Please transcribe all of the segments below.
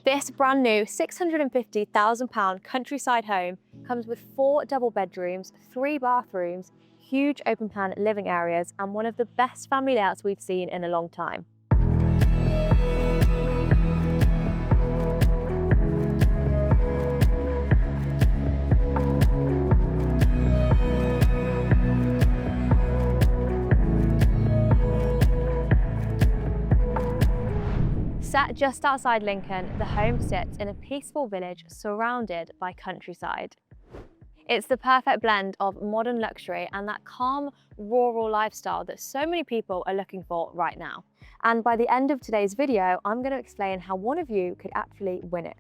This brand new £650,000 countryside home comes with 4 double bedrooms, 3 bathrooms, huge open plan living areas, and one of the best family layouts we've seen in a long time. Set just outside Lincoln, the home sits in a peaceful village surrounded by countryside. It's the perfect blend of modern luxury and that calm, rural lifestyle that so many people are looking for right now. And by the end of today's video, I'm going to explain how one of you could actually win it.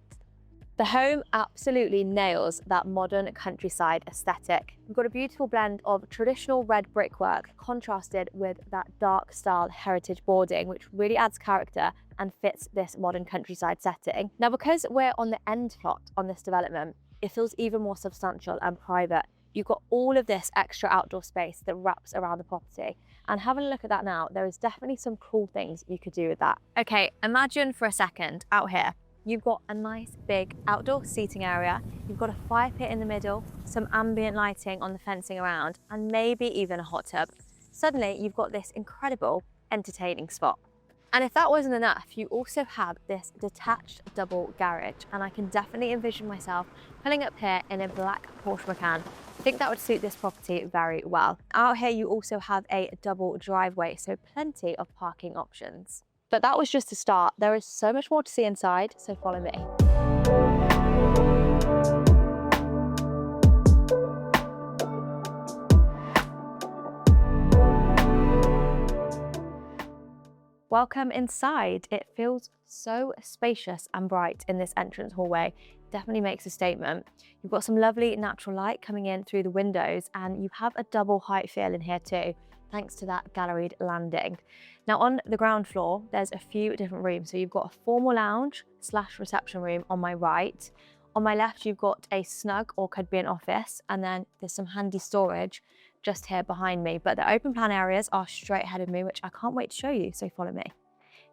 The home absolutely nails that modern countryside aesthetic. We've got a beautiful blend of traditional red brickwork contrasted with that dark style heritage boarding, which really adds character and fits this modern countryside setting. Now, because we're on the end plot on this development, it feels even more substantial and private. You've got all of this extra outdoor space that wraps around the property. And having a look at that now, there is definitely some cool things you could do with that. Okay, imagine for a second out here. You've got a nice big outdoor seating area, you've got a fire pit in the middle, some ambient lighting on the fencing around, and maybe even a hot tub. Suddenly, you've got this incredible entertaining spot. And if that wasn't enough, you also have this detached double garage, and I can definitely envision myself pulling up here in a black Porsche Macan. I think that would suit this property very well. Out here, you also have a double driveway, so plenty of parking options. But that was just a start. There is so much more to see inside, so follow me. Welcome inside. It feels so spacious and bright in this entrance hallway. Definitely makes a statement. You've got some lovely natural light coming in through the windows, and you have a double height feel in here too, thanks to that galleried landing. Now on the ground floor, there's a few different rooms. So you've got a formal lounge / reception room on my right. On my left, you've got a snug or could be an office. And then there's some handy storage just here behind me. But the open plan areas are straight ahead of me, which I can't wait to show you. So follow me.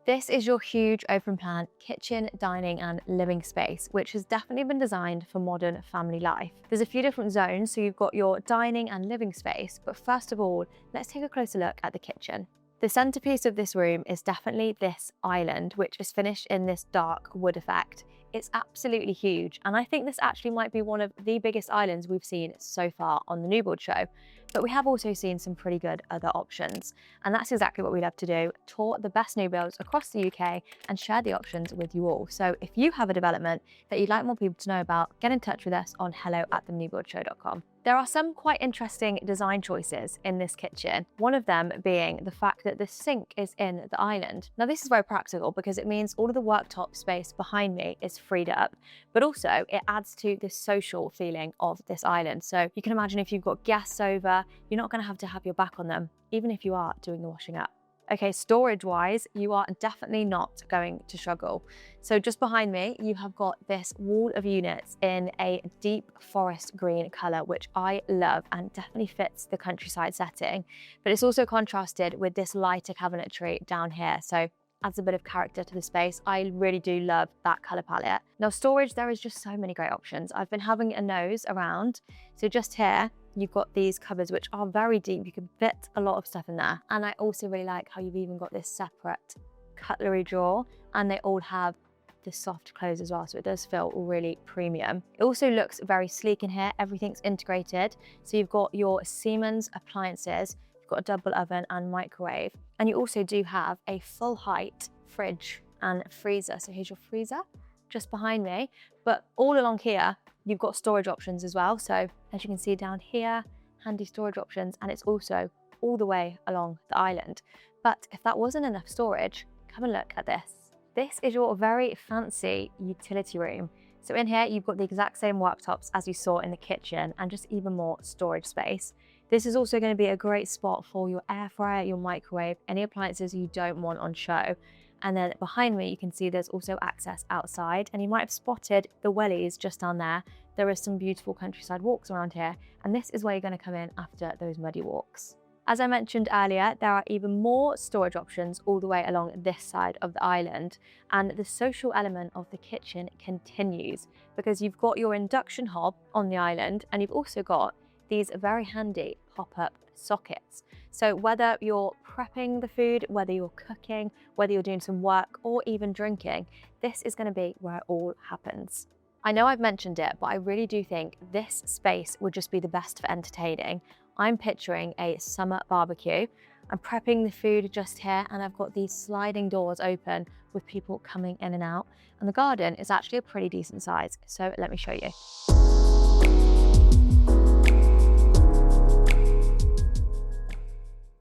This is your huge open plan kitchen, dining and living space, which has definitely been designed for modern family life. There's a few different zones, so you've got your dining and living space, but first of all, let's take a closer look at the kitchen. The centerpiece of this room is definitely this island, which is finished in this dark wood effect. It's absolutely huge, and I think this actually might be one of the biggest islands we've seen so far on the New Build show. But we have also seen some pretty good other options, and that's exactly what we love to do: tour the best new builds across the UK and share the options with you all. So if you have a development that you'd like more people to know about, get in touch with us on hello@thenewbuildshow.com. There are some quite interesting design choices in this kitchen, one of them being the fact that the sink is in the island. Now this is very practical because it means all of the worktop space behind me is freed up, but also it adds to this social feeling of this island. So you can imagine if you've got guests over, you're not going to have your back on them, even if you are doing the washing up. Okay, storage-wise, you are definitely not going to struggle. So just behind me, you have got this wall of units in a deep forest green colour, which I love and definitely fits the countryside setting. But it's also contrasted with this lighter cabinetry down here, so adds a bit of character to the space. I really do love that colour palette. Now storage, there is just so many great options. I've been having a nose around. So just here, you've got these cupboards, which are very deep. You can fit a lot of stuff in there. And I also really like how you've even got this separate cutlery drawer, and they all have the soft close as well. So it does feel really premium. It also looks very sleek in here. Everything's integrated. So you've got your Siemens appliances, you've got a double oven and microwave. And you also do have a full height fridge and freezer. So here's your freezer just behind me, but all along here, you've got storage options as well. So as you can see down here, handy storage options, and it's also all the way along the island. But if that wasn't enough storage, come and look at this. This is your very fancy utility room. So in here, you've got the exact same worktops as you saw in the kitchen and just even more storage space. This is also going to be a great spot for your air fryer, your microwave, any appliances you don't want on show. And then behind me, you can see there's also access outside, and you might have spotted the wellies just down there. There is some beautiful countryside walks around here, and this is where you're going to come in after those muddy walks. As I mentioned earlier, there are even more storage options all the way along this side of the island, and the social element of the kitchen continues because you've got your induction hob on the island and you've also got these very handy pop-up sockets. So whether you're prepping the food, whether you're cooking, whether you're doing some work or even drinking, this is going to be where it all happens. I know I've mentioned it, but I really do think this space would just be the best for entertaining. I'm picturing a summer barbecue. I'm prepping the food just here and I've got these sliding doors open with people coming in and out. And the garden is actually a pretty decent size. So let me show you.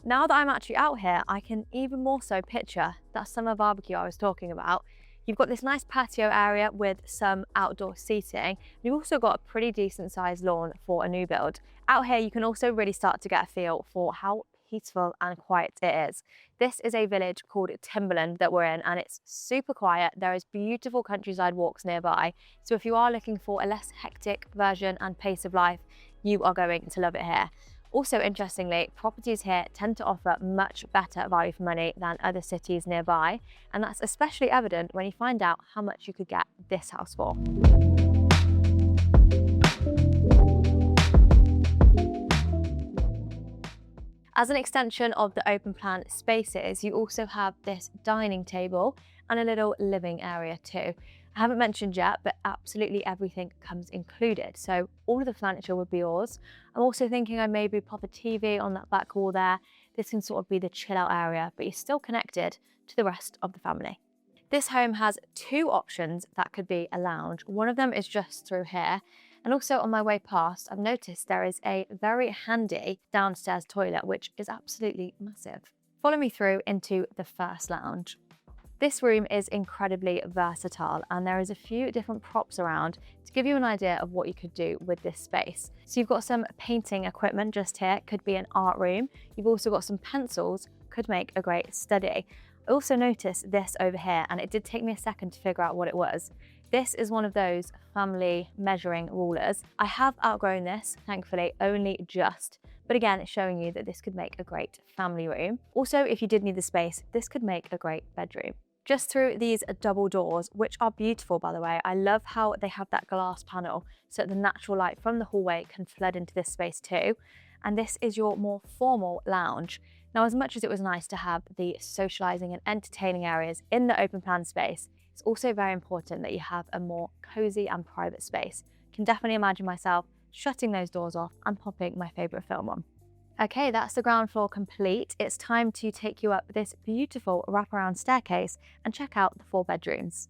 Now that I'm actually out here, I can even more so picture that summer barbecue I was talking about. You've got this nice patio area with some outdoor seating. You've also got a pretty decent sized lawn for a new build. Out here, you can also really start to get a feel for how peaceful and quiet it is. This is a village called Timberland that we're in, and it's super quiet. There is beautiful countryside walks nearby. So if you are looking for a less hectic version and pace of life, you are going to love it here. Also, interestingly, properties here tend to offer much better value for money than other cities nearby, and that's especially evident when you find out how much you could get this house for. As an extension of the open plan spaces, you also have this dining table and a little living area too. I haven't mentioned yet, but absolutely everything comes included. So all of the furniture would be yours. I'm also thinking I maybe pop a TV on that back wall there. This can sort of be the chill out area, but you're still connected to the rest of the family. This home has two options that could be a lounge. One of them is just through here. And also on my way past, I've noticed there is a very handy downstairs toilet, which is absolutely massive. Follow me through into the first lounge. This room is incredibly versatile and there is a few different props around to give you an idea of what you could do with this space. So you've got some painting equipment just here, could be an art room. You've also got some pencils, could make a great study. I also noticed this over here and it did take me a second to figure out what it was. This is one of those family measuring rulers. I have outgrown this, thankfully, only just. But again, it's showing you that this could make a great family room. Also, if you did need the space, this could make a great bedroom. Just through these double doors, which are beautiful, by the way. I love how they have that glass panel so that the natural light from the hallway can flood into this space too. And this is your more formal lounge. Now, as much as it was nice to have the socializing and entertaining areas in the open plan space, it's also very important that you have a more cozy and private space. I can definitely imagine myself shutting those doors off and popping my favorite film on. Okay, that's the ground floor complete. It's time to take you up this beautiful wraparound staircase and check out the 4 bedrooms.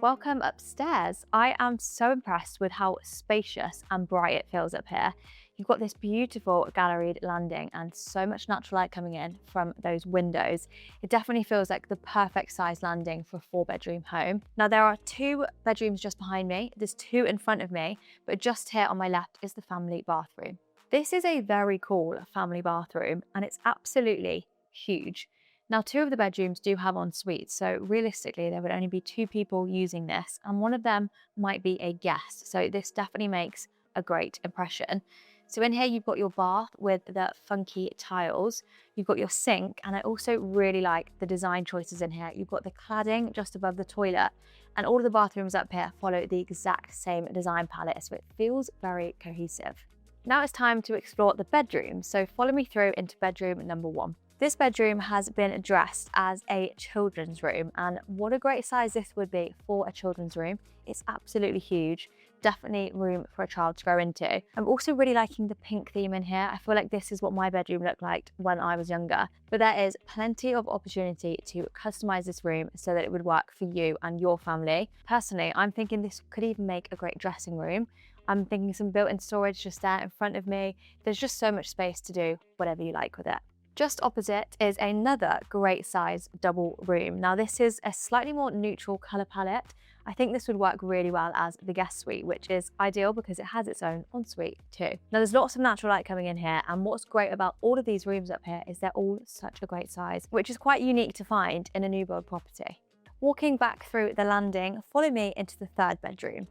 Welcome upstairs. I am so impressed with how spacious and bright it feels up here. You've got this beautiful galleried landing and so much natural light coming in from those windows. It definitely feels like the perfect size landing for a 4-bedroom home. Now there are 2 bedrooms just behind me. There's 2 in front of me, but just here on my left is the family bathroom. This is a very cool family bathroom and it's absolutely huge. Now 2 of the bedrooms do have en suites, so realistically there would only be 2 people using this and one of them might be a guest. So this definitely makes a great impression. So in here you've got your bath with the funky tiles, you've got your sink, and I also really like the design choices in here. You've got the cladding just above the toilet, and all of the bathrooms up here follow the exact same design palette, so it feels very cohesive. Now it's time to explore the bedroom, so follow me through into bedroom number 1. This bedroom has been dressed as a children's room, and what a great size this would be for a children's room. It's absolutely huge. Definitely room for a child to grow into. I'm also really liking the pink theme in here. I feel like this is what my bedroom looked like when I was younger. But there is plenty of opportunity to customize this room so that it would work for you and your family. Personally, I'm thinking this could even make a great dressing room. I'm thinking some built-in storage just there in front of me. There's just so much space to do whatever you like with it. Just opposite is another great size double room. Now this is a slightly more neutral color palette. I think this would work really well as the guest suite, which is ideal because it has its own ensuite too. Now there's lots of natural light coming in here, and what's great about all of these rooms up here is they're all such a great size, which is quite unique to find in a new build property. Walking back through the landing, follow me into the 3rd bedroom.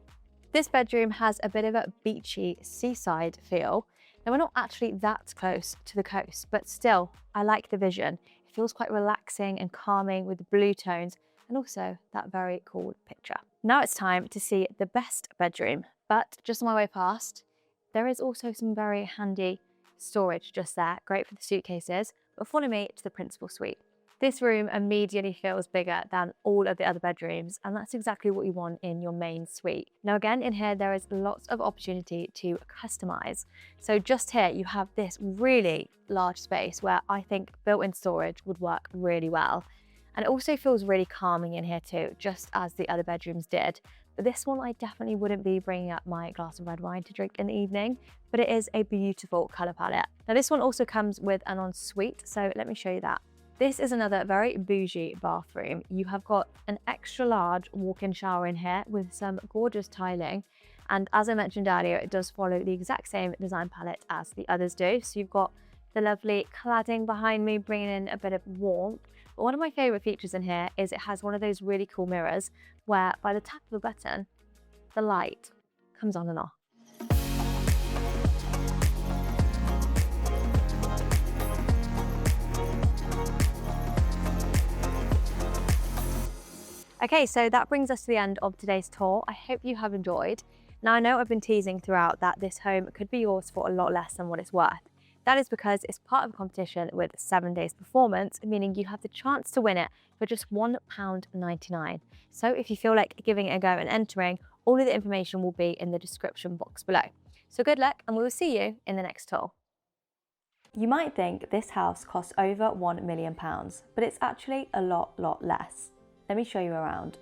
This bedroom has a bit of a beachy seaside feel. Now we're not actually that close to the coast, but still, I like the vision. It feels quite relaxing and calming with the blue tones and also that very cool picture. Now it's time to see the best bedroom, but just on my way past, there is also some very handy storage just there, great for the suitcases, but follow me to the principal suite. This room immediately feels bigger than all of the other bedrooms, and that's exactly what you want in your main suite. Now again, in here there is lots of opportunity to customize. So just here you have this really large space where I think built-in storage would work really well. And it also feels really calming in here too, just as the other bedrooms did. But this one I definitely wouldn't be bringing up my glass of red wine to drink in the evening, but it is a beautiful color palette. Now this one also comes with an ensuite, so let me show you that. This is another very bougie bathroom. You have got an extra large walk-in shower in here with some gorgeous tiling. And as I mentioned earlier, it does follow the exact same design palette as the others do. So you've got the lovely cladding behind me, bringing in a bit of warmth. But one of my favorite features in here is it has one of those really cool mirrors where by the tap of a button, the light comes on and off. Okay, so that brings us to the end of today's tour. I hope you have enjoyed. Now I know I've been teasing throughout that this home could be yours for a lot less than what it's worth. That is because it's part of a competition with 7 days performance, meaning you have the chance to win it for just £1.99. So if you feel like giving it a go and entering, all of the information will be in the description box below. So good luck and we will see you in the next tour. You might think this house costs over £1 million, but it's actually a lot less. Let me show you around.